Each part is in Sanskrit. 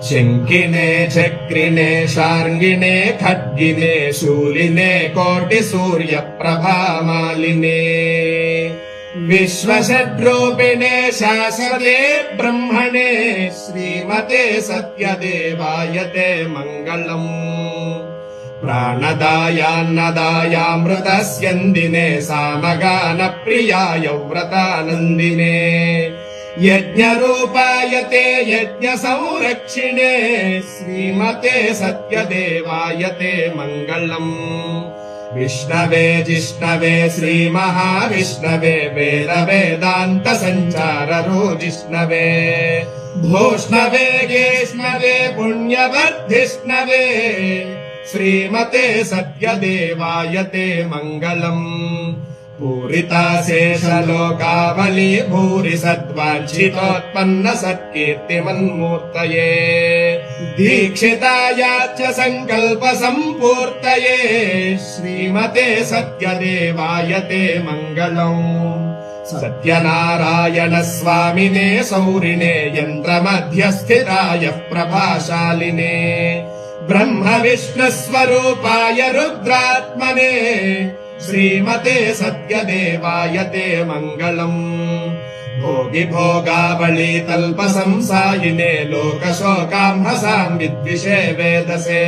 शङ्किने चक्रिणे शार्ङ्गिणे खड्गिने शूलिने कोटिसूर्यप्रभामालिने विश्वषड्रूपिणे शाश्वते ब्रह्मणे श्रीमते सत्यदेवाय ते मङ्गलम् प्राणदायान्नदायामृतस्यन्दिने सामगानप्रियाय व्रतानन्दिने यज्ञरूपाय ते यज्ञसंरक्षिणे श्रीमते सत्यदेवाय ते मङ्गलम् विष्णवे जिष्णवे श्रीमहाविष्णवे वेदवेदान्तसञ्चाररोजिष्णवे भूष्णवे गेष्णवे पुण्यवर्धिष्णवे श्रीमते सत्यदेवाय ते मङ्गलम् पूरिता शेषलोकावली भूरि सद्वाञ्छितोत्पन्न सत्कीर्तिमन्मूर्तये दीक्षितायाच सङ्कल्प सम्पूर्तये श्रीमते सत्यदेवाय ते मङ्गलम् सत्यनारायण स्वामिने सौरिणे यन्त्रमध्यस्थिताय प्रभाशालिने ब्रह्म विष्णुस्वरूपाय रुद्रात्मने श्रीमते सत्यदेवाय ते मङ्गलम् भोगि भोगावळि तल्पसंसायिने लोकशोकाम्भसाम् विद्विषे वेदसे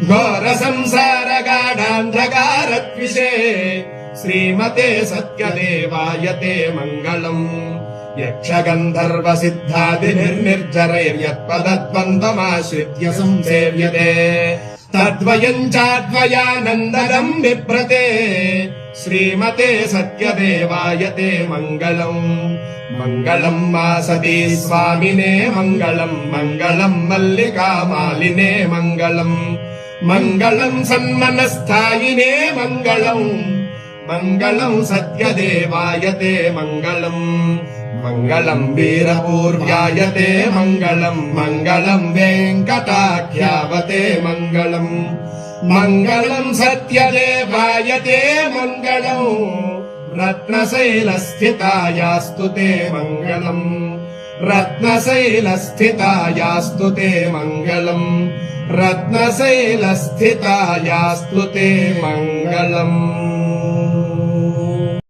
घोर संसार गाढान्धकारद्विषे श्रीमते सत्यदेवाय ते मङ्गलम् यक्षगन्धर्व सिद्धादिभिर्निर्जरैर्यत्पदद्वन्द्वमाश्रित्य संसेव्यते तद्वयम् चाद्वयानन्दनम् बिभ्रते श्रीमते सत्यदेवाय ते मङ्गलम् मङ्गलम् वासति स्वामिने मङ्गलम् मङ्गलम् मल्लिकामालिने मङ्गलम् मङ्गलम् सन्मनस्थायिने मङ्गलम् मङ्गलम् सत्यदेवाय ते मङ्गलम् मङ्गलम् वीरपूर्व्याय ते मङ्गलम् मङ्गलम् वेङ्कटाख्यावते मङ्गलम् मङ्गलम् सत्यदेवाय ते मङ्गलम् रत्नशैलस्थितायास्तु ते मङ्गलम् रत्नशैलस्थितायास्तु ते मङ्गलम् रत्नशैलस्थितायास्तु ते मङ्गलम्।